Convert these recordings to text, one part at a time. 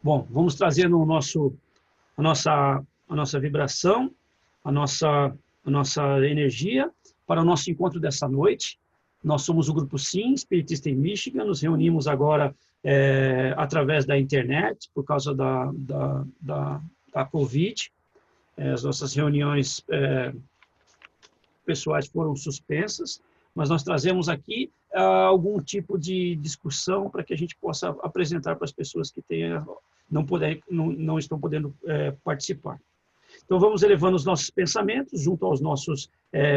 Bom, vamos trazer no a nossa vibração, a nossa, a nossa energia para o nosso encontro dessa noite. Nós somos o Grupo Sim, Espiritista em Michigan, nos reunimos agora através da internet, por causa da Covid. As nossas reuniões pessoais foram suspensas, mas nós trazemos aqui algum tipo de discussão para que a gente possa apresentar para as pessoas que não estão podendo participar. Então, vamos elevando os nossos pensamentos junto aos nossos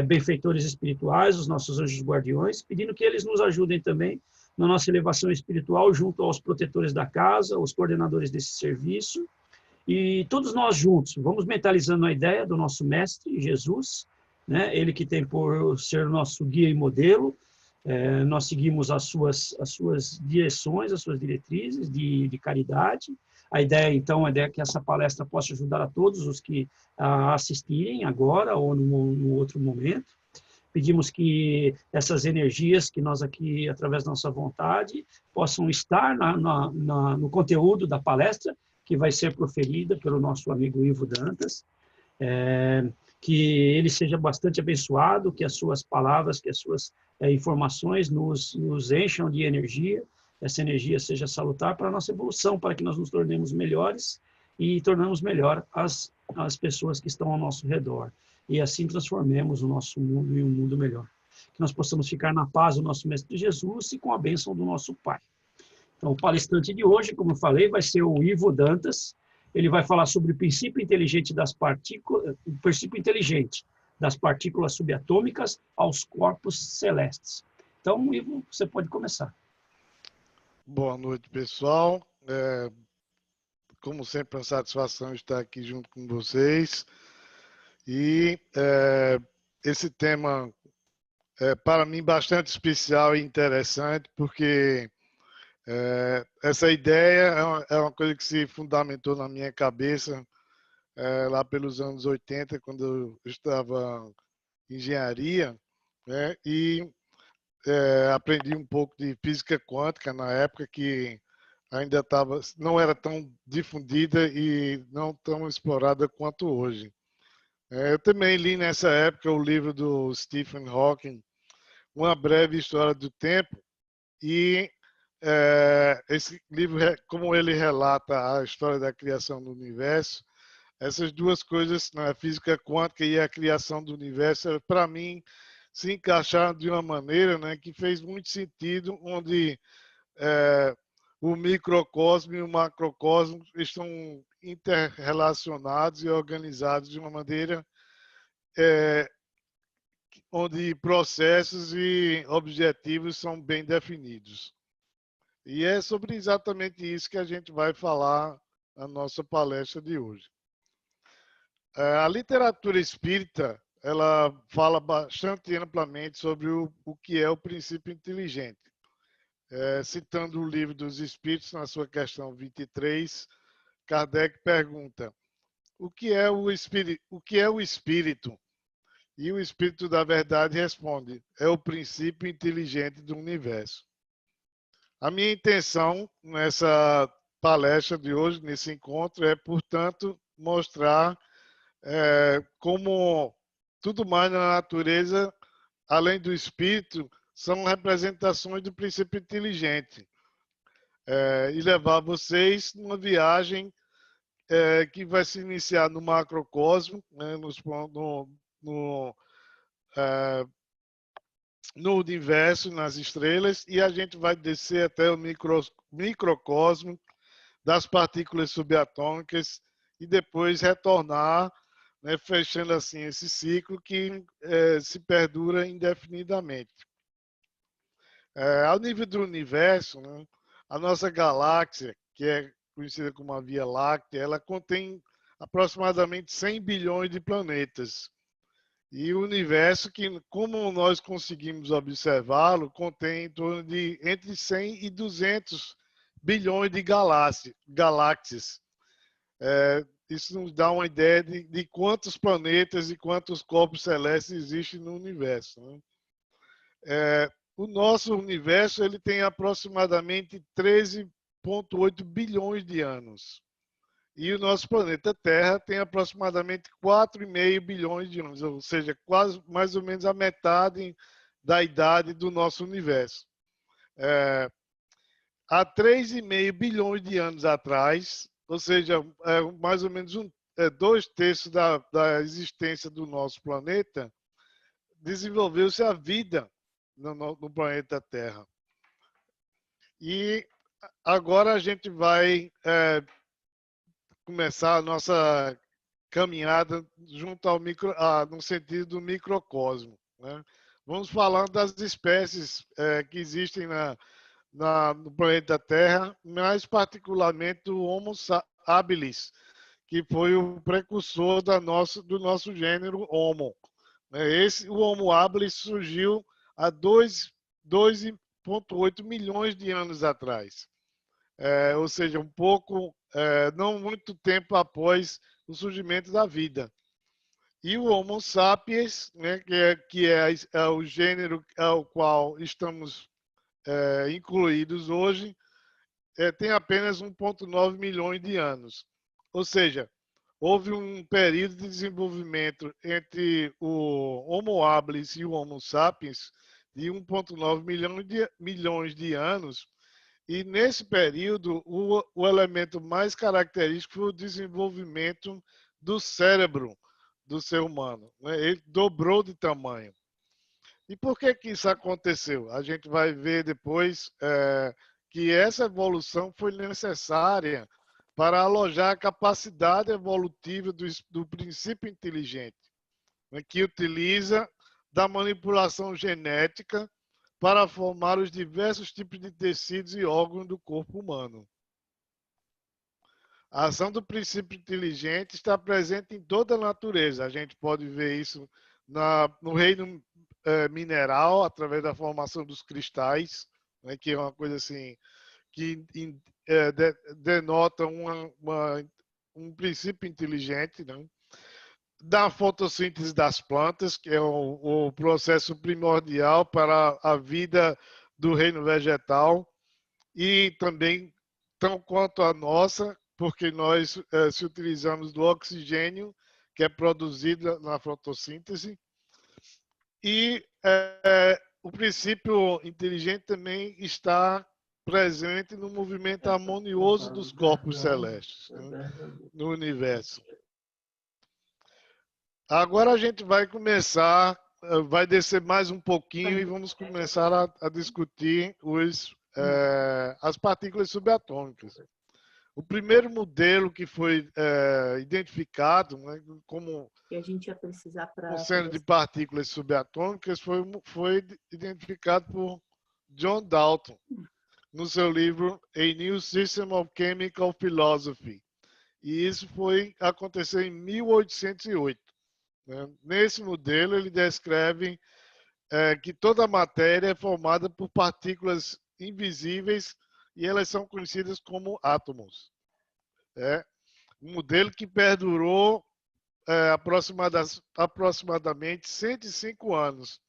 benfeitores espirituais, os nossos anjos guardiões, pedindo que eles nos ajudem também na nossa elevação espiritual junto aos protetores da casa, os coordenadores desse serviço, e todos nós juntos, vamos mentalizando a ideia do nosso Mestre, Jesus, né? Ele que tem por ser nosso guia e modelo. Nós seguimos as suas direções, as suas diretrizes de caridade. A ideia, então, é que essa palestra possa ajudar a todos os que assistirem agora ou no outro momento. Pedimos que essas energias que nós aqui, através da nossa vontade, possam estar no conteúdo da palestra, que vai ser proferida pelo nosso amigo Ivo Dantas, que ele seja bastante abençoado, que as suas palavras, que as suas informações nos encham de energia, essa energia seja salutar para a nossa evolução, para que nós nos tornemos melhores e tornamos melhor as pessoas que estão ao nosso redor. E assim transformemos o nosso mundo em um mundo melhor. Que nós possamos ficar na paz do nosso Mestre Jesus e com a bênção do nosso Pai. Então, o palestrante de hoje, como eu falei, vai ser o Ivo Dantas. Ele vai falar sobre o princípio inteligente das partículas, o princípio inteligente das partículas subatômicas aos corpos celestes. Então, Ivo, você pode começar. Boa noite, pessoal. Como sempre, é uma satisfação estar aqui junto com vocês. E esse tema é, para mim, bastante especial e interessante, porque essa ideia é uma coisa que se fundamentou na minha cabeça lá pelos anos 80, quando eu estava em engenharia, né? E aprendi um pouco de física quântica na época, que ainda não era tão difundida e não tão explorada quanto hoje. Eu também li nessa época o livro do Stephen Hawking, Uma Breve História do Tempo, e esse livro, como ele relata a história da criação do universo, essas duas coisas, a física quântica e a criação do universo, para mim, se encaixaram de uma maneira, né, que fez muito sentido, onde o microcosmo e o macrocosmo estão interrelacionados e organizados de uma maneira onde processos e objetivos são bem definidos. E é sobre exatamente isso que a gente vai falar na nossa palestra de hoje. A literatura espírita, ela fala bastante amplamente sobre o que é o princípio inteligente. Citando o Livro dos Espíritos, na sua questão 23, Kardec pergunta: o que é o espírito? O que é o espírito? E o Espírito da Verdade responde: é o princípio inteligente do universo. A minha intenção nessa palestra de hoje, nesse encontro, é, portanto, mostrar como tudo mais na natureza, além do espírito, são representações do princípio inteligente. E levar vocês numa viagem que vai se iniciar no macrocosmo, né, no universo, nas estrelas, e a gente vai descer até o microcosmo das partículas subatômicas e depois retornar, né, fechando assim esse ciclo que se perdura indefinidamente. Ao nível do universo, né, a nossa galáxia, que é conhecida como a Via Láctea, ela contém aproximadamente 100 bilhões de planetas. E o universo, que, como nós conseguimos observá-lo, contém em torno de entre 100 e 200 bilhões de galáxias. Isso nos dá uma ideia de quantos planetas e quantos corpos celestes existem no universo, né? O nosso universo ele tem aproximadamente 13 1,8 bilhões de anos. E o nosso planeta Terra tem aproximadamente 4,5 bilhões de anos, ou seja, quase mais ou menos a metade da idade do nosso universo. Há 3,5 bilhões de anos atrás, ou seja, mais ou menos 2/3 da existência do nosso planeta, desenvolveu-se a vida no planeta Terra. E agora a gente vai começar a nossa caminhada junto ao no sentido do microcosmo, né? Vamos falar das espécies que existem no planeta Terra, mais particularmente o Homo habilis, que foi o precursor do nosso gênero Homo. O Homo habilis surgiu há 2,8 milhões de anos atrás. Ou seja, não muito tempo após o surgimento da vida. E o Homo sapiens, né, que é o gênero ao qual estamos incluídos hoje, tem apenas 1,9 milhões de anos. Ou seja, houve um período de desenvolvimento entre o Homo habilis e o Homo sapiens de 1,9 milhões de anos. E nesse período, o elemento mais característico foi o desenvolvimento do cérebro do ser humano, né? Ele dobrou de tamanho. E por que isso aconteceu? A gente vai ver depois que essa evolução foi necessária para alojar a capacidade evolutiva do princípio inteligente, né, que utiliza da manipulação genética para formar os diversos tipos de tecidos e órgãos do corpo humano. A ação do princípio inteligente está presente em toda a natureza. A gente pode ver isso no reino mineral, através da formação dos cristais, né, que é uma coisa assim que denota um princípio inteligente, né? Da fotossíntese das plantas, que é o processo primordial para a vida do reino vegetal, e também, tão quanto a nossa, porque nós se utilizamos do oxigênio, que é produzido na fotossíntese, e o princípio inteligente também está presente no movimento harmonioso dos corpos celestes, né, no universo. Agora a gente vai começar, vai descer mais um pouquinho e vamos começar a discutir as partículas subatômicas. O primeiro modelo que foi identificado, né, como que a gente ia precisar para sendo de partículas subatômicas foi identificado por John Dalton no seu livro A New System of Chemical Philosophy. E isso aconteceu em 1808. Né? Nesse modelo, ele descreve que toda a matéria é formada por partículas invisíveis e elas são conhecidas como átomos. Um modelo que perdurou aproximadamente 105 anos,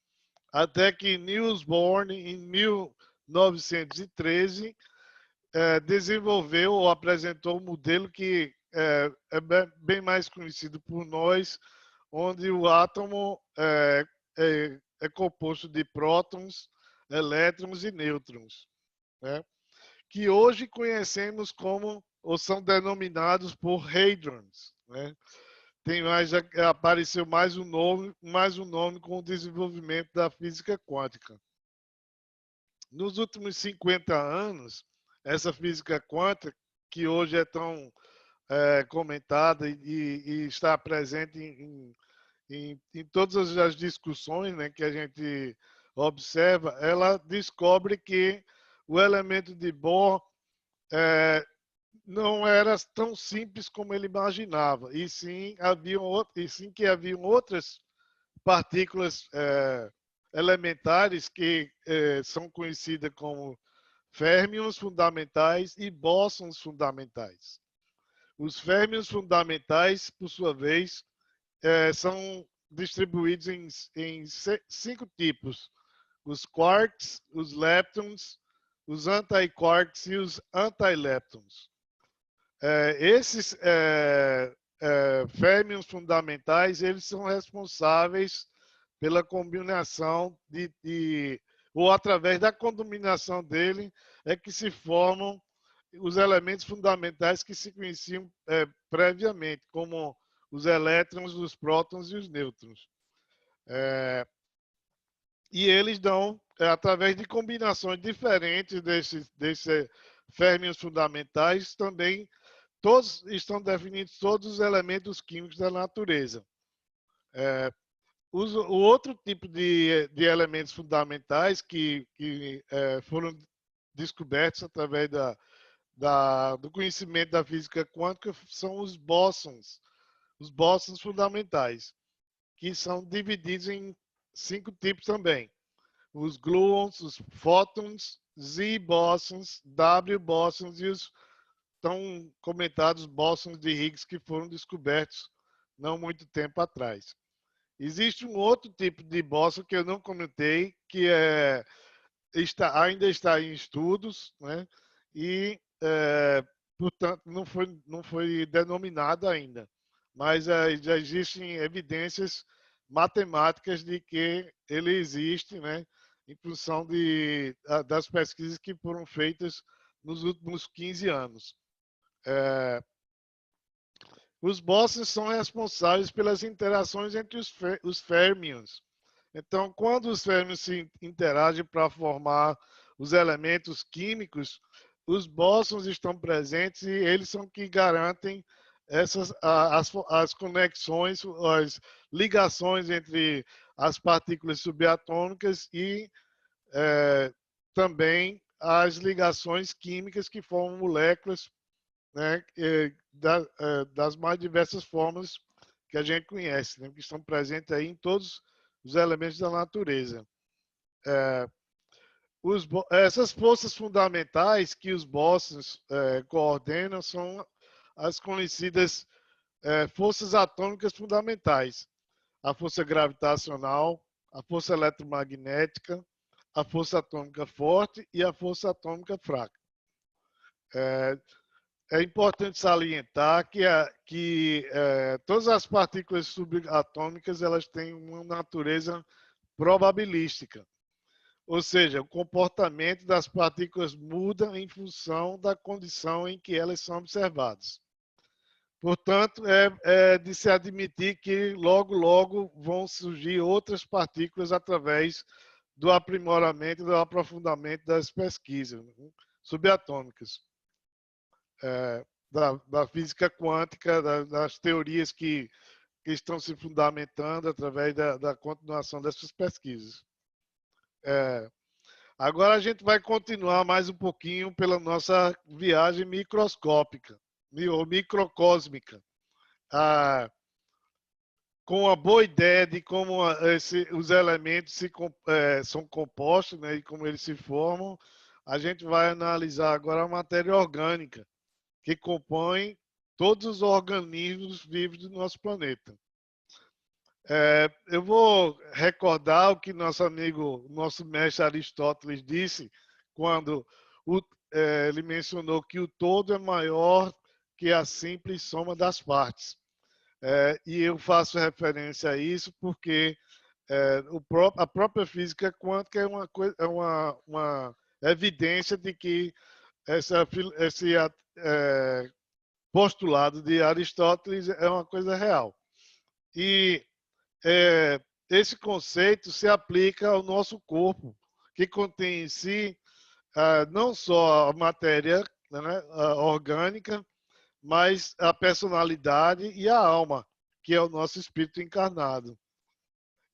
até que Niels Bohr, em 1913, desenvolveu ou apresentou um modelo que é bem mais conhecido por nós, onde o átomo é composto de prótons, elétrons e nêutrons, né? Que hoje conhecemos como, ou são denominados por hadrons, né? Apareceu mais um nome com o desenvolvimento da física quântica. Nos últimos 50 anos, essa física quântica, que hoje é tão comentada e está presente em todas as discussões, né, que a gente observa, ela descobre que o elemento de Bohr não era tão simples como ele imaginava, e sim que haviam outras partículas elementares que são conhecidas como férmions fundamentais e bósons fundamentais. Os férmions fundamentais, por sua vez, são distribuídos em 5 tipos: os quarks, os leptons, os antiquarks e os antileptons. Esses férmions fundamentais, eles são responsáveis pela combinação ou através da combinação dele é que se formam os elementos fundamentais que se conheciam previamente, como os elétrons, os prótons e os nêutrons. E eles dão, através de combinações diferentes desses férmions fundamentais, também todos estão definidos todos os elementos químicos da natureza. O outro tipo de elementos fundamentais que foram descobertos através do conhecimento da física quântica são os bósons fundamentais, que são divididos em 5 tipos também. Os gluons, os fótons, Z-bósons, W-bósons e os tão comentados bósons de Higgs que foram descobertos não muito tempo atrás. Existe um outro tipo de bóson que eu não comentei, que ainda está em estudos, né? E, portanto, não foi denominado ainda. Mas já existem evidências matemáticas de que ele existe, né? Em função das pesquisas que foram feitas nos últimos 15 anos. Os bósons são responsáveis pelas interações entre os férmions. Então, quando os férmions se interagem para formar os elementos químicos, os bósons estão presentes e eles são que garantem as conexões, as ligações entre as partículas subatômicas e também as ligações químicas que formam moléculas, né, das mais diversas formas que a gente conhece, né, que estão presentes aí em todos os elementos da natureza. Essas forças fundamentais que os bósons coordenam são as conhecidas forças atômicas fundamentais. A força gravitacional, a força eletromagnética, a força atômica forte e a força atômica fraca. É importante salientar que todas as partículas subatômicas elas têm uma natureza probabilística. Ou seja, o comportamento das partículas muda em função da condição em que elas são observadas. Portanto, é de se admitir que logo vão surgir outras partículas através do aprimoramento e do aprofundamento das pesquisas subatômicas. Da física quântica, das teorias que estão se fundamentando através da continuação dessas pesquisas. Agora a gente vai continuar mais um pouquinho pela nossa viagem microscópica, ou microcósmica, com a boa ideia de como os elementos são compostos, né, e como eles se formam. A gente vai analisar agora a matéria orgânica, que compõe todos os organismos vivos do nosso planeta. Eu vou recordar o que nosso amigo, nosso mestre Aristóteles disse quando ele mencionou que o todo é maior que a simples soma das partes. E eu faço referência a isso porque a própria física quântica é uma evidência de que esse postulado de Aristóteles é uma coisa real. E esse conceito se aplica ao nosso corpo, que contém em si não só a matéria, né, orgânica, mas a personalidade e a alma, que é o nosso espírito encarnado.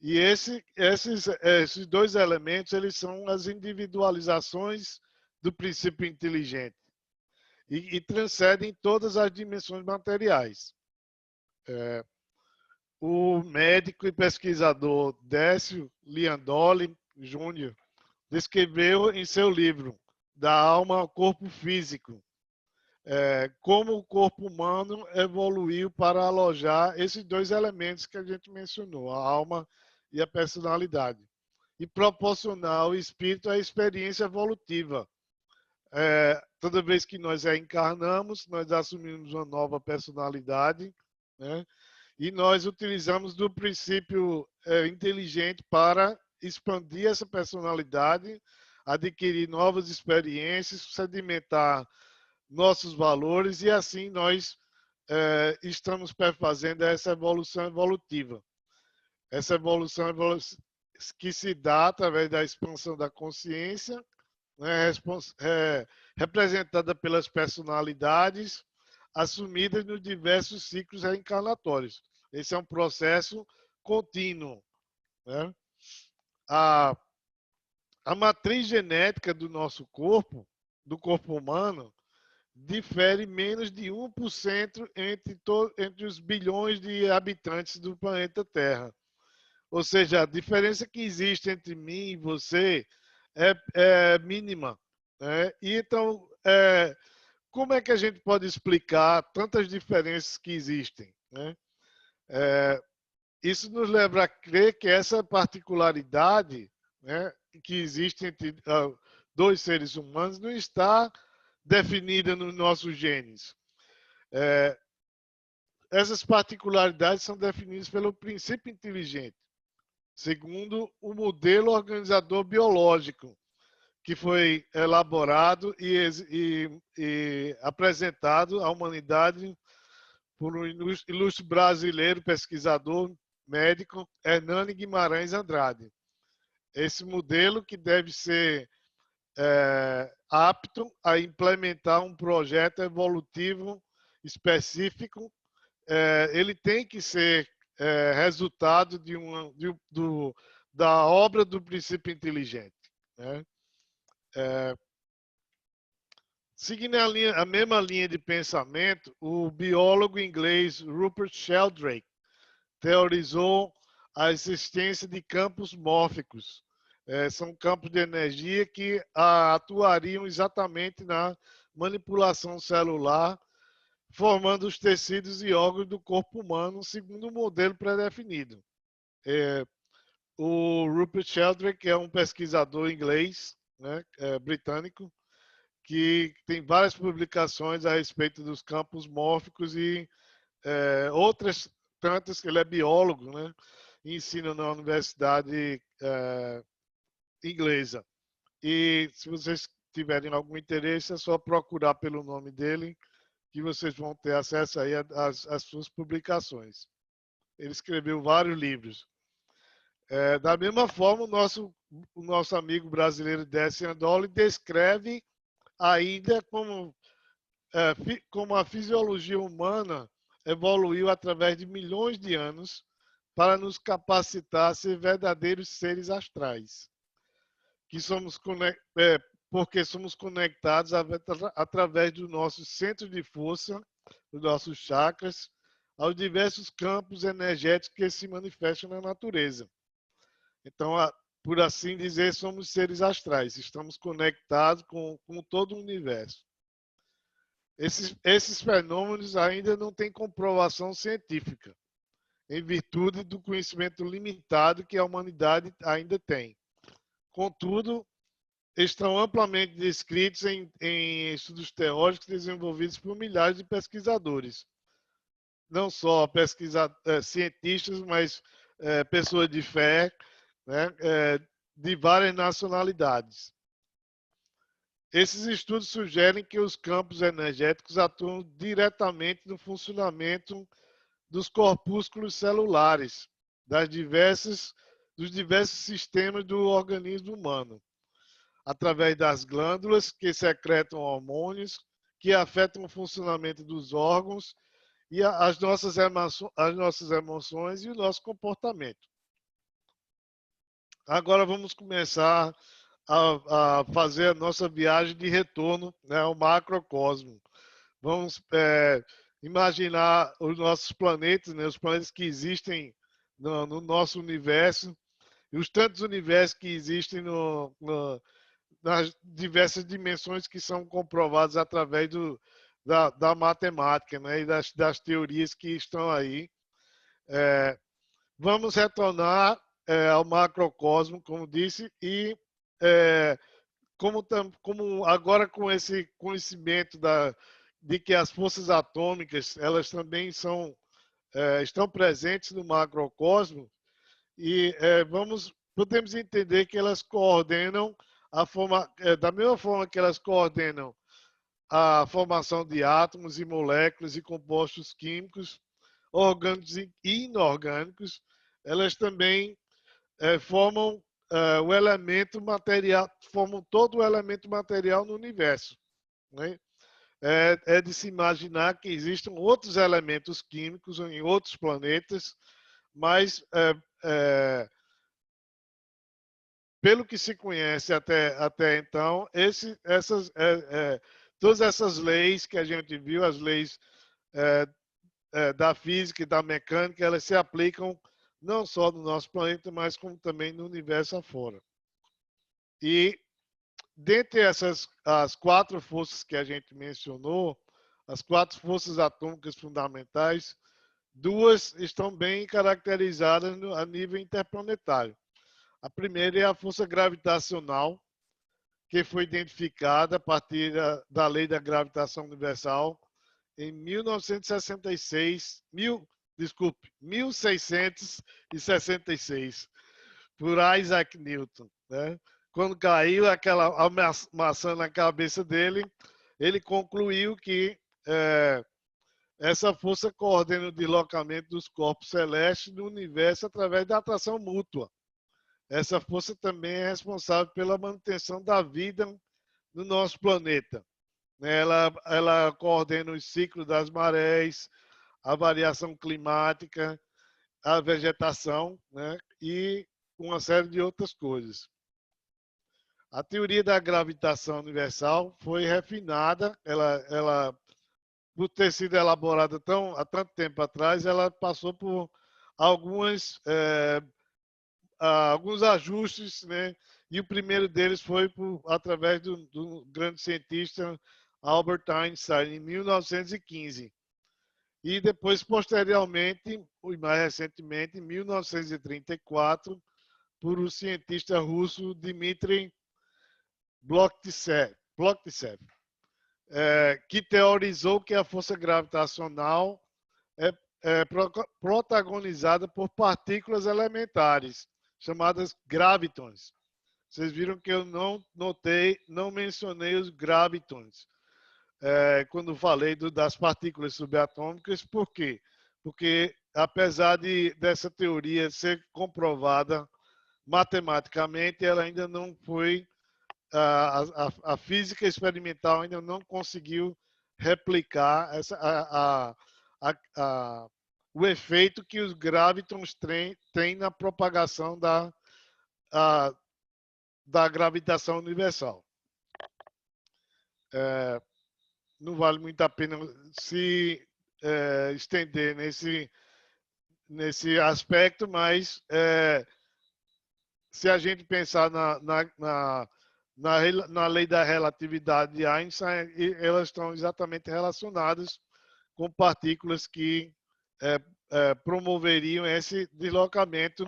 E esses dois elementos eles são as individualizações do princípio inteligente e transcendem todas as dimensões materiais. O médico e pesquisador Décio Liandoli Júnior descreveu em seu livro Da Alma ao Corpo Físico como o corpo humano evoluiu para alojar esses dois elementos que a gente mencionou, a alma e a personalidade, e proporcionar ao espírito a experiência evolutiva, toda vez que nós reencarnamos, nós assumimos uma nova personalidade, né? E nós utilizamos do princípio inteligente para expandir essa personalidade, adquirir novas experiências, sedimentar nossos valores e assim nós estamos fazendo essa evolução evolutiva. Essa evolução que se dá através da expansão da consciência, né, representada pelas personalidades assumidas nos diversos ciclos reencarnatórios. Esse é um processo contínuo, né? A matriz genética do nosso corpo, do corpo humano, difere menos de 1% entre os bilhões de habitantes do planeta Terra. Ou seja, a diferença que existe entre mim e você é mínima, né? E então, como é que a gente pode explicar tantas diferenças que existem, né? Isso nos leva a crer que essa particularidade, né, que existe entre dois seres humanos não está definida nos nossos genes. Essas particularidades são definidas pelo princípio inteligente, segundo o modelo organizador biológico, que foi elaborado e apresentado à humanidade por um ilustre brasileiro pesquisador médico, Hernani Guimarães Andrade. Esse modelo que deve ser apto a implementar um projeto evolutivo específico, ele tem que ser resultado da obra do princípio inteligente, né? Seguindo a mesma linha de pensamento, o biólogo inglês Rupert Sheldrake teorizou a existência de campos mórficos. São campos de energia que atuariam exatamente na manipulação celular, formando os tecidos e órgãos do corpo humano segundo um modelo pré-definido. O Rupert Sheldrake é um pesquisador inglês, né, britânico, que tem várias publicações a respeito dos campos mórficos e outras tantas, que ele é biólogo, né, e ensina na universidade inglesa. E se vocês tiverem algum interesse, é só procurar pelo nome dele, que vocês vão ter acesso aí às suas publicações. Ele escreveu vários livros. Da mesma forma, o nosso amigo brasileiro Décio Andoli descreve ainda como a fisiologia humana evoluiu através de milhões de anos para nos capacitar a ser verdadeiros seres astrais, porque somos conectados através dos nossos centros de força, dos nossos chakras, aos diversos campos energéticos que se manifestam na natureza. Então, por assim dizer, somos seres astrais, estamos conectados com todo o universo. Esses fenômenos ainda não têm comprovação científica, em virtude do conhecimento limitado que a humanidade ainda tem. Contudo, estão amplamente descritos em estudos teóricos desenvolvidos por milhares de pesquisadores. Não só cientistas, mas pessoas de fé, né, de várias nacionalidades. Esses estudos sugerem que os campos energéticos atuam diretamente no funcionamento dos corpúsculos celulares, dos diversos sistemas do organismo humano, através das glândulas que secretam hormônios que afetam o funcionamento dos órgãos e as nossas emoções e o nosso comportamento. Agora vamos começar a fazer a nossa viagem de retorno, né, ao macrocosmo. Vamos imaginar os nossos planetas, né, os planetas que existem no nosso universo, e os tantos universos que existem nas diversas dimensões que são comprovadas através da matemática, né, e das teorias que estão aí. Vamos retornar ao macrocosmo, como disse, e como agora com esse conhecimento de que as forças atômicas elas também estão presentes no macrocosmo e podemos entender que elas coordenam da mesma forma que elas coordenam a formação de átomos e moléculas e compostos químicos, orgânicos e inorgânicos, elas também formam o elemento material, formam todo o elemento material no universo, né? É de se imaginar que existam outros elementos químicos em outros planetas, mas pelo que se conhece até então, todas essas leis que a gente viu, as leis da física e da mecânica, elas se aplicam não só no nosso planeta, mas como também no universo afora. E dentre as 4 forças que a gente mencionou, as 4 forças atômicas fundamentais, 2 estão bem caracterizadas a nível interplanetário. A primeira é a força gravitacional, que foi identificada a partir da lei da gravitação universal em 1666, por Isaac Newton, né? Quando caiu aquela maçã na cabeça dele, ele concluiu que essa força coordena o deslocamento dos corpos celestes no universo através da atração mútua. Essa força também é responsável pela manutenção da vida no nosso planeta. Ela coordena os ciclos das marés, a variação climática, a vegetação, né? E uma série de outras coisas. A teoria da gravitação universal foi refinada, por ter sido elaborada há tanto tempo atrás, ela passou por alguns ajustes, né? E o primeiro deles foi através do grande cientista Albert Einstein, em 1915. E depois, posteriormente, e mais recentemente, em 1934, por o cientista russo Dmitry Blokhtishev, que teorizou que a força gravitacional é protagonizada por partículas elementares, chamadas gravitons. Vocês viram que eu não mencionei os gravitons quando falei das partículas subatômicas. Por quê? Porque, apesar dessa teoria ser comprovada matematicamente, ela ainda não foi a física experimental ainda não conseguiu replicar o efeito que os gravitons têm na propagação da gravitação universal. Não vale muito a pena se estender nesse aspecto, mas se a gente pensar na lei da relatividade de Einstein, elas estão exatamente relacionadas com partículas que promoveriam esse deslocamento,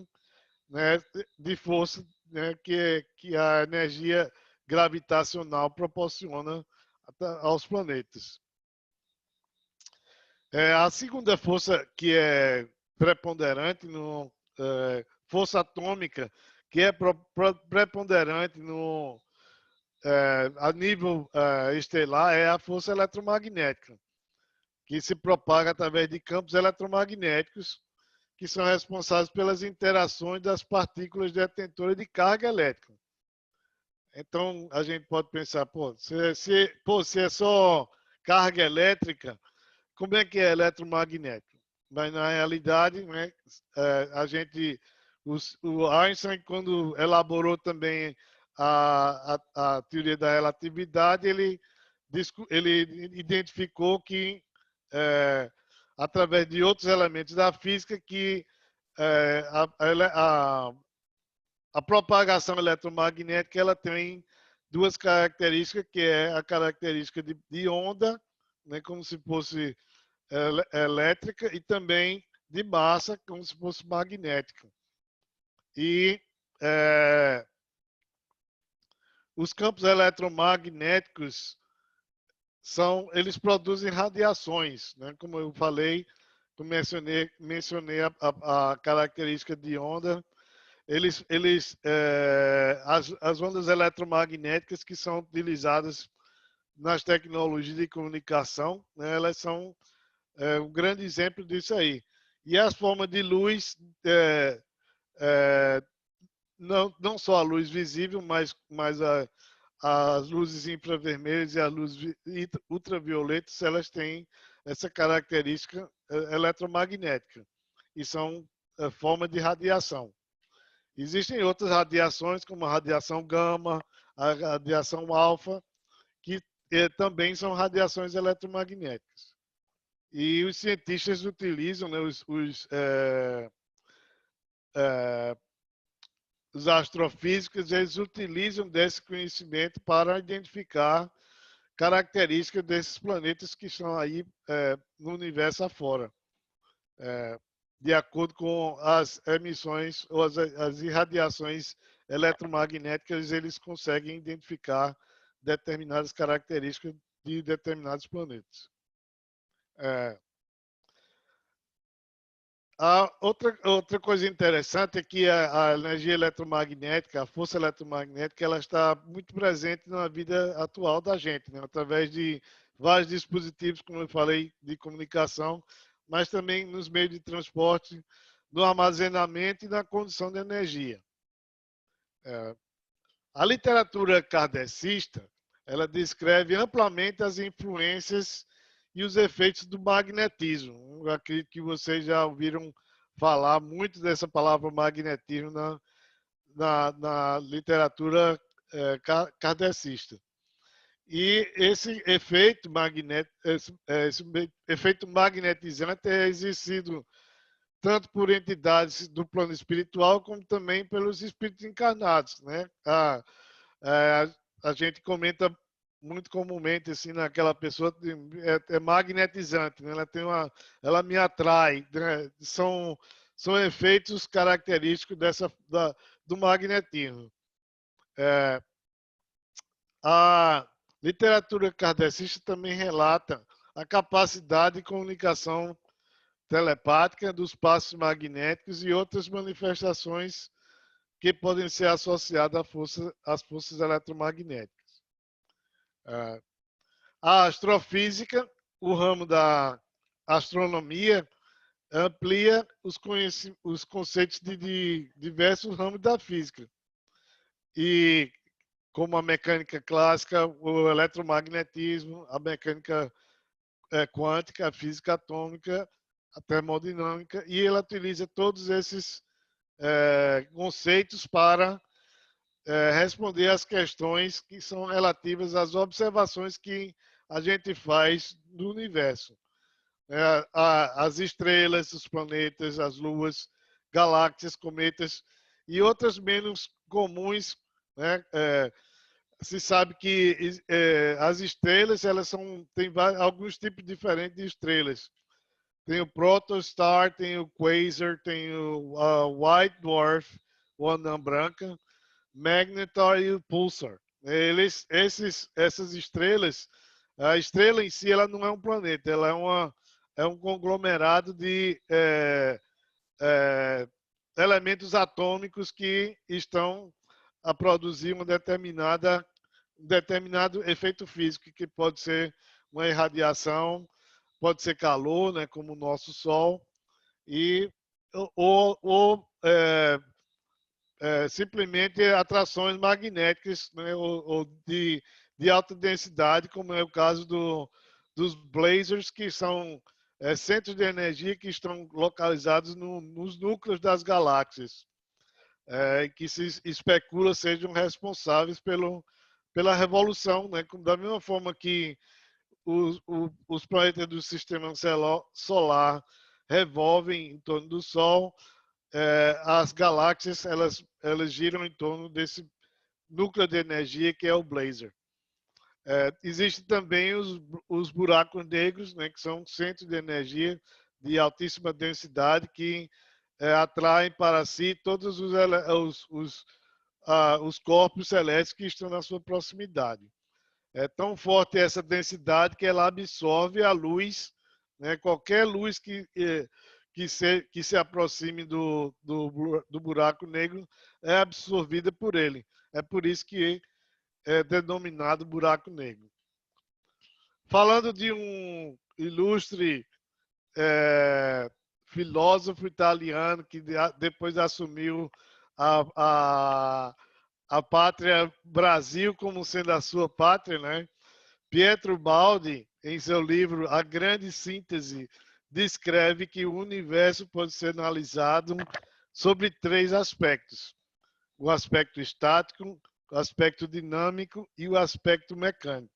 né, de força, né, que a energia gravitacional proporciona aos planetas. A segunda força que é preponderante, força atômica, que é preponderante a nível estelar, é a força eletromagnética, que se propaga através de campos eletromagnéticos, que são responsáveis pelas interações das partículas detentoras de carga elétrica. Então, a gente pode pensar, se é só carga elétrica, como é que é eletromagnético? Mas, na realidade, né, o Einstein, quando elaborou também a teoria da relatividade, ele identificou que, através de outros elementos da física, que a propagação eletromagnética ela tem 2 características, que é a característica de onda, né, como se fosse elétrica, e também de massa, como se fosse magnética. E os campos eletromagnéticos eles produzem radiações, né? Como eu falei, eu mencionei a característica de onda. As ondas eletromagnéticas que são utilizadas nas tecnologias de comunicação, né? Elas são um grande exemplo disso aí. E as formas de luz, não só a luz visível, mas as luzes infravermelhas e as luzes ultravioletas, elas têm essa característica eletromagnética e são forma de radiação. Existem outras radiações, como a radiação gama, a radiação alfa, que também são radiações eletromagnéticas. E os cientistas utilizam, né, os astrofísicos, eles utilizam desse conhecimento para identificar características desses planetas que estão aí no universo afora, de acordo com as emissões ou as irradiações eletromagnéticas, eles conseguem identificar determinadas características de determinados planetas. Outra coisa interessante é que a energia eletromagnética, a força eletromagnética, ela está muito presente na vida atual da gente, né? Através de vários dispositivos, como eu falei, de comunicação, mas também nos meios de transporte, no armazenamento e na condução de energia. A literatura kardecista, ela descreve amplamente as influências e os efeitos do magnetismo. Eu acredito que vocês já ouviram falar muito dessa palavra magnetismo na literatura kardecista. E esse efeito magnetizante é exercido tanto por entidades do plano espiritual como também pelos espíritos encarnados, né? A gente comenta muito comumente assim naquela pessoa é magnetizante, né? Ela me atrai, né? São efeitos característicos do magnetismo. A literatura kardecista também relata a capacidade de comunicação telepática dos passos magnéticos e outras manifestações que podem ser associadas às forças eletromagnéticas. A astrofísica, o ramo da astronomia, amplia os conceitos de diversos ramos da física. E como a mecânica clássica, o eletromagnetismo, a mecânica quântica, a física atômica, a termodinâmica, e ela utiliza todos esses conceitos para responder às questões que são relativas às observações que a gente faz do universo. As estrelas, os planetas, as luas, galáxias, cometas e outras menos comuns, né? Se sabe que as estrelas têm alguns tipos diferentes de estrelas. Tem o protostar, tem o quasar, tem o white dwarf, o anã branca, magnetar e o pulsar. Essas estrelas, a estrela em si ela não é um planeta, ela é um conglomerado de elementos atômicos que estão a produzir um determinado efeito físico, que pode ser uma irradiação, pode ser calor, né, como o nosso Sol, ou simplesmente atrações magnéticas, né, ou de alta densidade, como é o caso dos blazers, que são centros de energia que estão localizados nos núcleos das galáxias, que se especula sejam responsáveis pela revolução, né? Da mesma forma que os planetas do sistema solar revolvem em torno do Sol, as galáxias elas giram em torno desse núcleo de energia que é o blazer. Existem também os buracos negros, né, que são centros de energia de altíssima densidade que atraem para si todos os corpos celestes que estão na sua proximidade. É tão forte essa densidade que ela absorve a luz, né? Qualquer luz que se aproxime do buraco negro é absorvida por ele. É por isso que é denominado buraco negro. Falando de um ilustre filósofo italiano que depois assumiu a pátria Brasil como sendo a sua pátria, né? Pietro Baldi, em seu livro A Grande Síntese, descreve que o universo pode ser analisado sobre 3 aspectos: o aspecto estático, o aspecto dinâmico e o aspecto mecânico,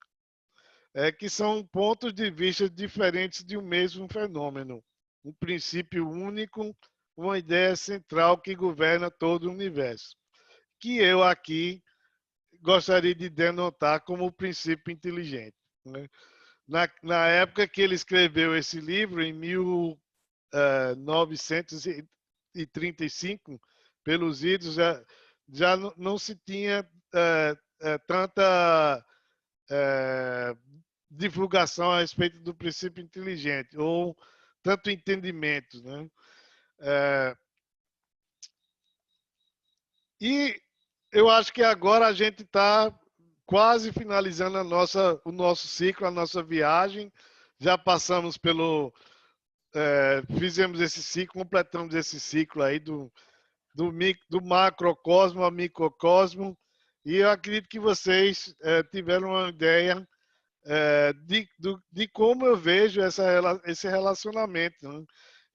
que são pontos de vista diferentes de um mesmo fenômeno, um princípio único, uma ideia central que governa todo o universo, que eu aqui gostaria de denotar como o princípio inteligente, né? Na época que ele escreveu esse livro, em 1935, pelos idos, já não se tinha tanta divulgação a respeito do princípio inteligente, ou tanto entendimento, né? E eu acho que agora a gente está quase finalizando o nosso ciclo, a nossa viagem. Já passamos fizemos esse ciclo, completamos esse ciclo aí do macrocosmo ao microcosmo, e eu acredito que vocês tiveram uma ideia de como eu vejo esse relacionamento, né,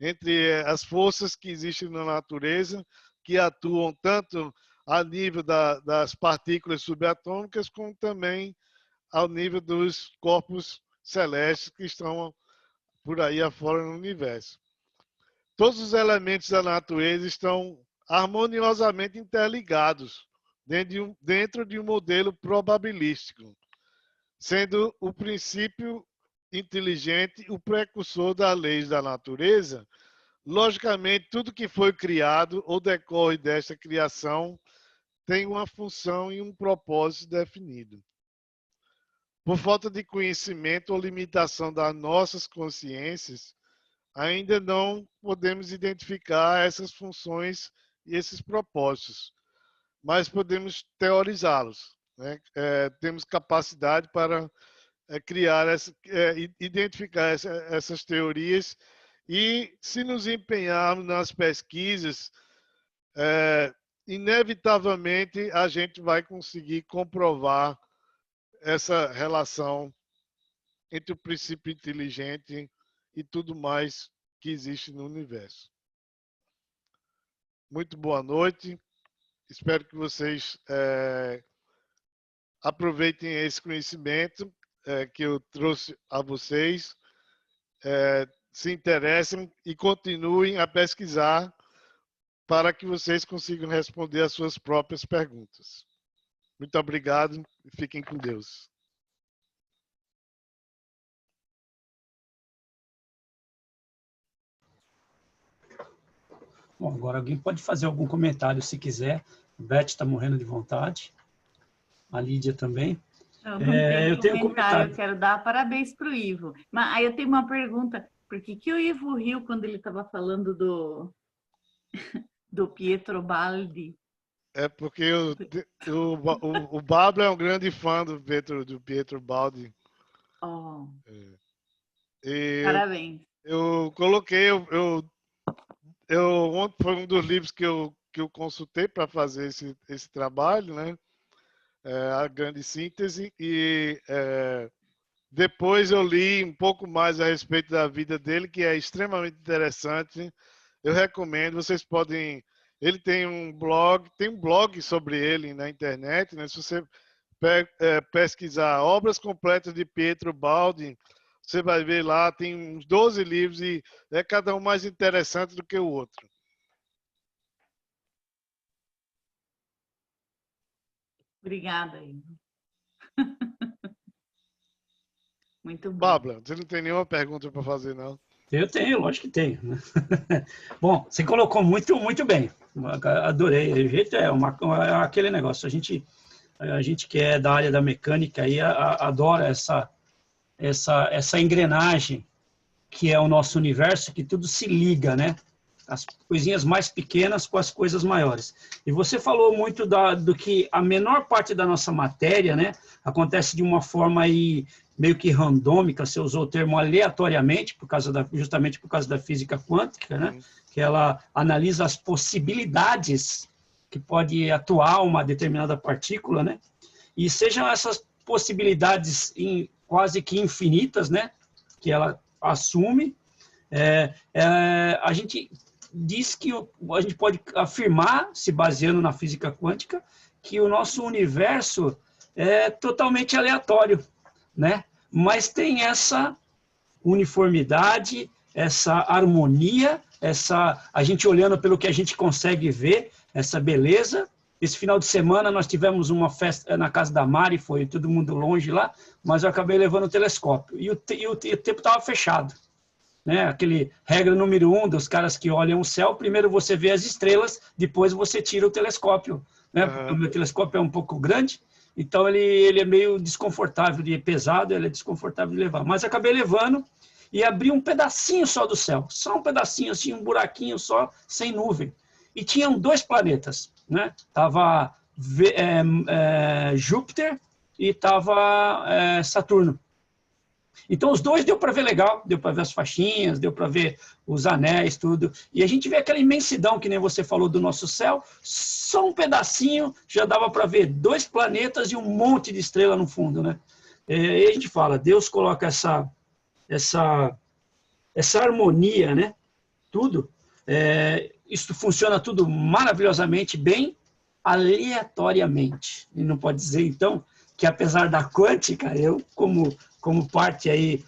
entre as forças que existem na natureza, que atuam tanto a nível das partículas subatômicas, como também ao nível dos corpos celestes que estão por aí afora no universo. Todos os elementos da natureza estão harmoniosamente interligados dentro de um modelo probabilístico, sendo o princípio inteligente o precursor das leis da natureza. Logicamente, tudo que foi criado ou decorre desta criação tem uma função e um propósito definido. Por falta de conhecimento ou limitação das nossas consciências, ainda não podemos identificar essas funções e esses propósitos, mas podemos teorizá-los, né? Temos capacidade para criar, identificar essas teorias, e se nos empenharmos nas pesquisas, inevitavelmente a gente vai conseguir comprovar essa relação entre o princípio inteligente e tudo mais que existe no universo. Muito boa noite. Espero que vocês aproveitem esse conhecimento que eu trouxe a vocês, se interessem e continuem a pesquisar para que vocês consigam responder as suas próprias perguntas. Muito obrigado e fiquem com Deus. Bom, agora alguém pode fazer algum comentário se quiser. A Beth está morrendo de vontade. A Lídia também. Eu tenho comentário. Eu quero dar parabéns para o Ivo. Mas aí eu tenho uma pergunta. Por que o Ivo riu quando ele estava falando do Pietro Baldi? É porque o Pablo é um grande fã do Pietro Baldi. Oh. Parabéns. Eu coloquei, ontem foi um dos livros que eu consultei para fazer esse trabalho, né? A Grande Síntese, e depois eu li um pouco mais a respeito da vida dele, que é extremamente interessante. Eu recomendo, vocês podem... Ele tem um blog sobre ele na internet, né? Se você pesquisar obras completas de Pietro Baldi, você vai ver lá, tem uns 12 livros e é cada um mais interessante do que o outro. Obrigada, Ivo. Muito bom. Pablo, você não tem nenhuma pergunta para fazer, não? Eu tenho, lógico que tenho, né? Bom, você colocou muito bem. Adorei. O jeito é aquele negócio. A gente que é da área da mecânica aí adora essa engrenagem que é o nosso universo, que tudo se liga, né? As coisinhas mais pequenas com as coisas maiores. E você falou muito do que a menor parte da nossa matéria, né, acontece de uma forma aí meio que randômica, você usou o termo aleatoriamente, justamente por causa da física quântica, né, que ela analisa as possibilidades que pode atuar uma determinada partícula, né, e sejam essas possibilidades quase que infinitas, né, que ela assume, a gente diz que a gente pode afirmar, se baseando na física quântica, que o nosso universo é totalmente aleatório, né? Mas tem essa uniformidade, essa harmonia, a gente olhando pelo que a gente consegue ver, essa beleza. Esse final de semana nós tivemos uma festa na casa da Mari, foi todo mundo longe lá, mas eu acabei levando o telescópio e o tempo estava fechado. Né? Aquele regra número 1 dos caras que olham o céu, primeiro você vê as estrelas, depois você tira o telescópio, né? Porque o meu telescópio é um pouco grande, então ele é meio desconfortável, de pesado, ele é desconfortável de levar. Mas acabei levando e abri um pedacinho só do céu, só um pedacinho assim, um buraquinho só, sem nuvem. E tinham 2 planetas, né? Tava Júpiter e tava Saturno. Então, os 2 deu para ver legal, deu para ver as faixinhas, deu para ver os anéis, tudo. E a gente vê aquela imensidão, que nem você falou, do nosso céu, só um pedacinho, já dava para ver 2 planetas e um monte de estrela no fundo, né? E a gente fala, Deus coloca essa harmonia, né? Tudo. Isso funciona tudo maravilhosamente bem, aleatoriamente. E não pode dizer, então, que apesar da quântica, eu, como parte aí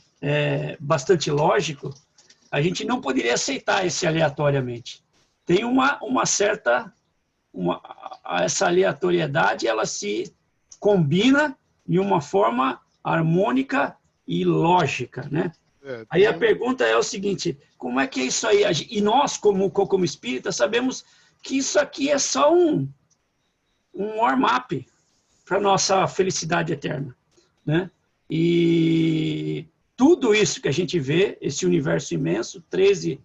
bastante lógico, a gente não poderia aceitar esse aleatoriamente. Tem essa aleatoriedade, ela se combina de uma forma harmônica e lógica, né? Aí a pergunta é o seguinte, como é que é isso aí? E nós, como espíritas, sabemos que isso aqui é só um warm-up para a nossa felicidade eterna, né? E tudo isso que a gente vê, esse universo imenso, 13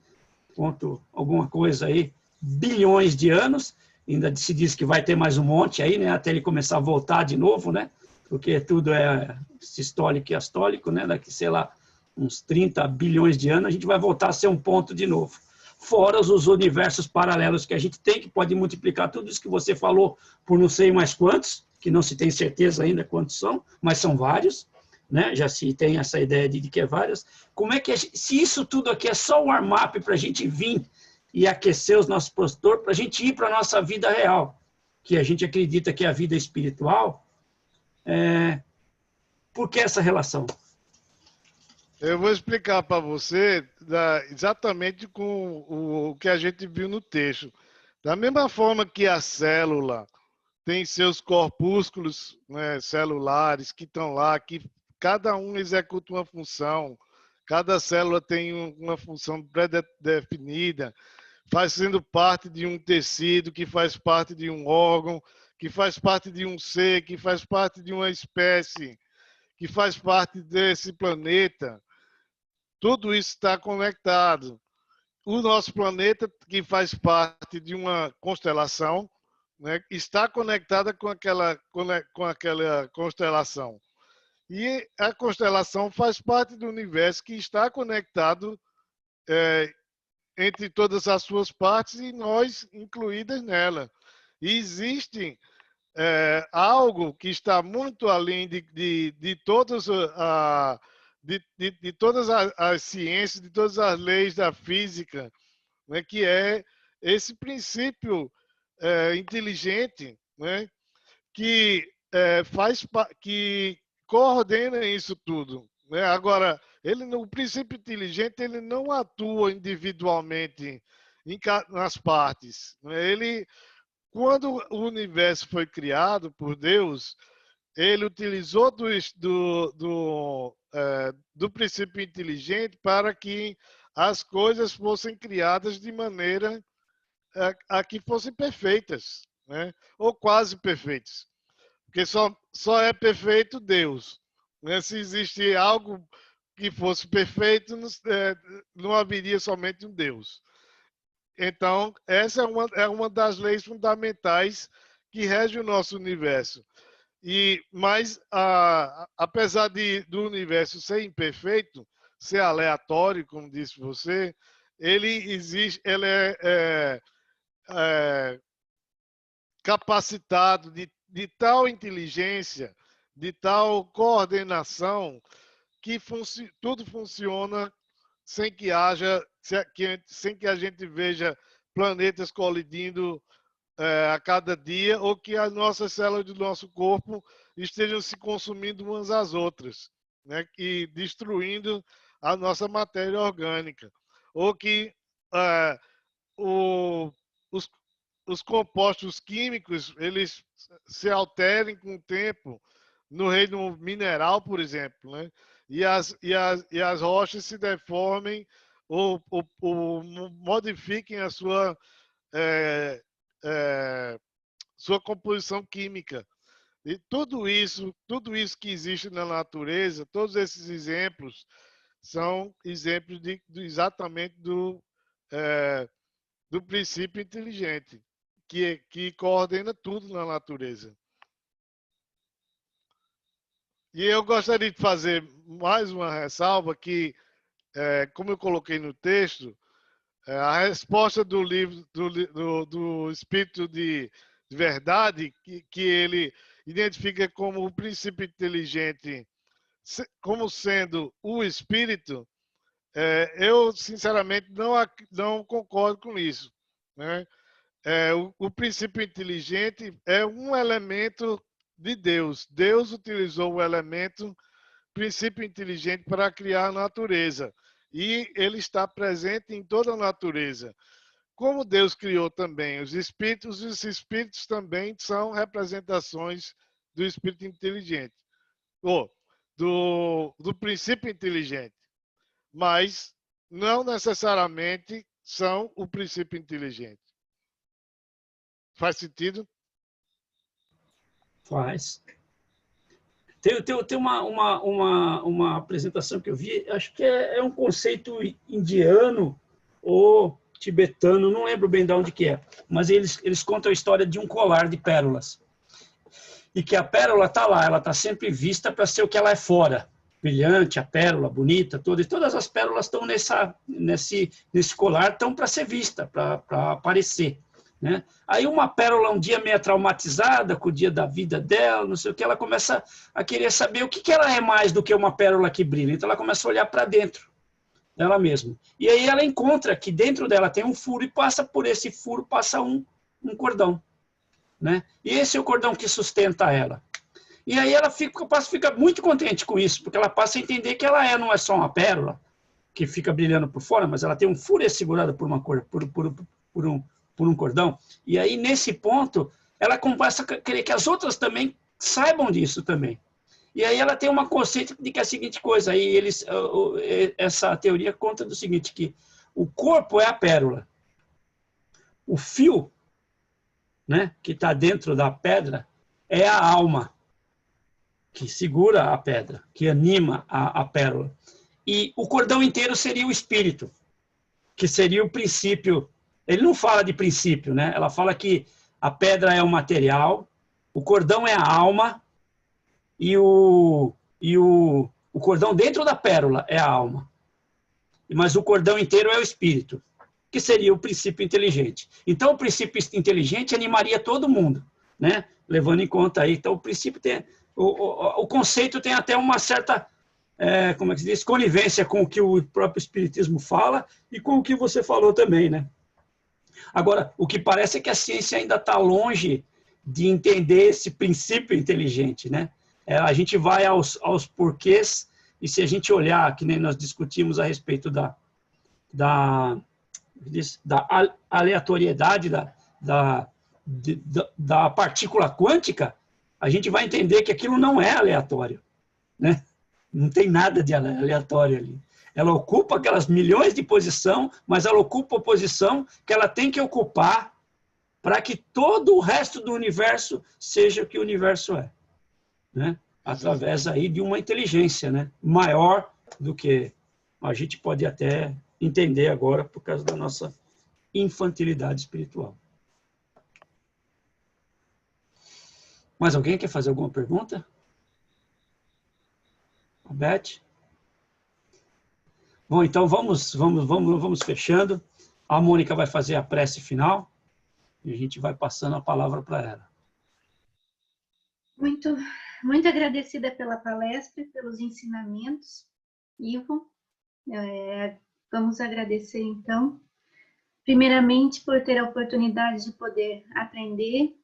ponto alguma coisa aí, bilhões de anos, ainda se diz que vai ter mais um monte aí, né? Até ele começar a voltar de novo, né? Porque tudo é sistólico e astólico, né? Daqui, sei lá, uns 30 bilhões de anos, a gente vai voltar a ser um ponto de novo. Fora os universos paralelos que a gente tem, que pode multiplicar tudo isso que você falou por não sei mais quantos, que não se tem certeza ainda quantos são, mas são vários, né? Já se tem essa ideia de que é várias. Como é que, se isso tudo aqui é só um warm-up para a gente vir e aquecer os nossos postores, para a gente ir para a nossa vida real, que a gente acredita que é a vida espiritual, por que essa relação? Eu vou explicar para você exatamente com o que a gente viu no texto. Da mesma forma que a célula tem seus corpúsculos, né, celulares que estão lá, que cada um executa uma função, cada célula tem uma função pré-definida, fazendo parte de um tecido, que faz parte de um órgão, que faz parte de um ser, que faz parte de uma espécie, que faz parte desse planeta. Tudo isso está conectado. O nosso planeta, que faz parte de uma constelação, né, está conectada com aquela constelação. E a constelação faz parte do universo que está conectado entre todas as suas partes e nós incluídas nela. E existe algo que está muito além de todas as ciências, de todas as leis da física, né, que é esse princípio inteligente, né, que que coordena isso tudo, né? Agora, o princípio inteligente, ele não atua individualmente nas partes, né? Quando o universo foi criado por Deus, ele utilizou do princípio inteligente para que as coisas fossem criadas de maneira a que fossem perfeitas, né? Ou quase perfeitas. Porque só é perfeito Deus, né? Se existe algo que fosse perfeito, não haveria somente um Deus. Então, essa é uma das leis fundamentais que rege o nosso universo. Mas, apesar do universo ser imperfeito, ser aleatório, como disse você, ele é capacitado de tal inteligência, de tal coordenação, que tudo funciona sem que sem que a gente veja planetas colidindo a cada dia, ou que as nossas células do nosso corpo estejam se consumindo umas às outras, né? E destruindo a nossa matéria orgânica, ou que os compostos químicos eles se alterem com o tempo no reino mineral, por exemplo, né? E as rochas se deformem ou modifiquem a sua composição química. E tudo isso que existe na natureza, todos esses exemplos, são exemplos exatamente do princípio inteligente, que coordena tudo na natureza. E eu gostaria de fazer mais uma ressalva que, como eu coloquei no texto, a resposta do livro do Espírito de Verdade, que ele identifica como o princípio inteligente, como sendo o Espírito, eu, sinceramente, não concordo com isso, né? O princípio inteligente é um elemento de Deus. Deus utilizou o elemento princípio inteligente para criar a natureza. E ele está presente em toda a natureza. Como Deus criou também os espíritos também são representações do espírito inteligente, ou do princípio inteligente. Mas não necessariamente são o princípio inteligente. Faz sentido? Faz. Tem uma apresentação que eu vi, acho que é um conceito indiano ou tibetano, não lembro bem de onde que é, mas eles contam a história de um colar de pérolas. E que a pérola está lá, ela está sempre vista para ser o que ela é fora. Brilhante, a pérola, bonita, todas as pérolas estão nesse colar, estão para ser vista, para aparecer. Né? Aí uma pérola um dia meio traumatizada com o dia da vida dela, não sei o que, ela começa a querer saber o que ela é mais do que uma pérola que brilha. Então ela começa a olhar para dentro dela mesma. E aí ela encontra que dentro dela tem um furo e passa por esse furo, passa um cordão. Né? E esse é o cordão que sustenta ela. E aí ela fica muito contente com isso, porque ela passa a entender que ela não é só uma pérola que fica brilhando por fora, mas ela tem um furo segurado por um cordão. E aí, nesse ponto, ela começa a querer que as outras também saibam disso também. E aí ela tem uma conceito de que é a seguinte coisa, aí essa teoria conta do seguinte, que o corpo é a pérola. O fio, né, que está dentro da pedra é a alma, que segura a pedra, que anima a pérola. E o cordão inteiro seria o espírito, que seria o princípio. Ele não fala de princípio, né? Ela fala que a pedra é o material, o cordão é a alma e o cordão dentro da pérola é a alma. Mas o cordão inteiro é o espírito, que seria o princípio inteligente. Então, o princípio inteligente animaria todo mundo, né? Levando em conta aí. Então, o princípio tem... O conceito tem até uma certa, como é que se diz, conivência com o que o próprio Espiritismo fala e com o que você falou também, né? Agora, o que parece é que a ciência ainda está longe de entender esse princípio inteligente, né? A gente vai aos porquês, e se a gente olhar, que nem nós discutimos a respeito da aleatoriedade da partícula quântica, a gente vai entender que aquilo não é aleatório, né? Não tem nada de aleatório ali. Ela ocupa aquelas milhões de posição, mas ela ocupa a posição que ela tem que ocupar para que todo o resto do universo seja o que o universo é, né? Através aí de uma inteligência, né? Maior do que a gente pode até entender agora por causa da nossa infantilidade espiritual. Mais alguém quer fazer alguma pergunta? A Beth? Bom, então vamos fechando. A Mônica vai fazer a prece final e a gente vai passando a palavra para ela. Muito agradecida pela palestra, pelos ensinamentos, Ivo. Vamos agradecer, então, primeiramente, por ter a oportunidade de poder aprender,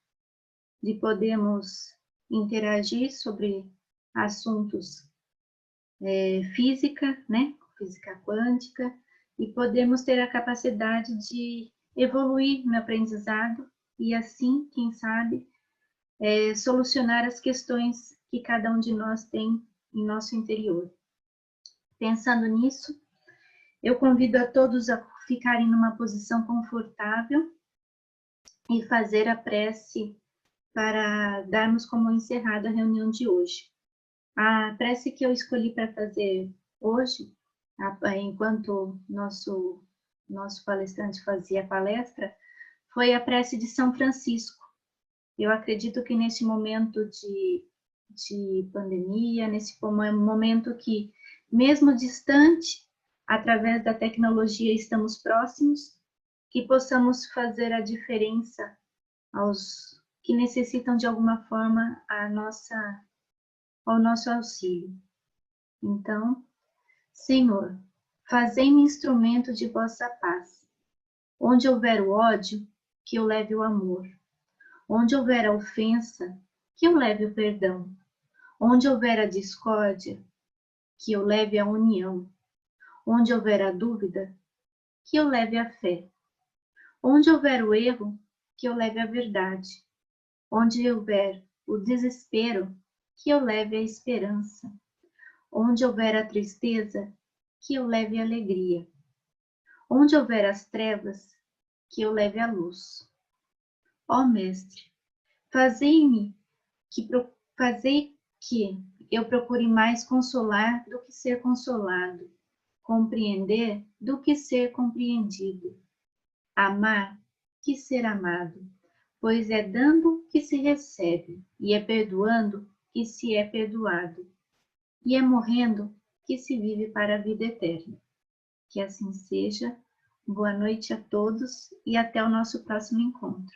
de podermos interagir sobre assuntos física, né? Física quântica, e podemos ter a capacidade de evoluir no aprendizado e assim, quem sabe, solucionar as questões que cada um de nós tem em nosso interior. Pensando nisso, eu convido a todos a ficarem numa posição confortável e fazer a prece para darmos como encerrada a reunião de hoje. A prece que eu escolhi para fazer hoje, enquanto nosso palestrante fazia a palestra, foi a prece de São Francisco. Eu acredito que nesse momento de pandemia, nesse momento que, mesmo distante, através da tecnologia estamos próximos, que possamos fazer a diferença aos que necessitam de alguma forma ao nosso auxílio. Então, Senhor, fazei-me instrumento de vossa paz. Onde houver o ódio, que eu leve o amor. Onde houver a ofensa, que eu leve o perdão. Onde houver a discórdia, que eu leve a união. Onde houver a dúvida, que eu leve a fé. Onde houver o erro, que eu leve a verdade. Onde houver o desespero, que eu leve a esperança. Onde houver a tristeza, que eu leve a alegria. Onde houver as trevas, que eu leve a luz. Ó Mestre, fazei que eu procure mais consolar do que ser consolado, compreender do que ser compreendido, amar que ser amado, pois é dando que se recebe, e é perdoando que se é perdoado, e é morrendo que se vive para a vida eterna. Que assim seja. Boa noite a todos e até o nosso próximo encontro.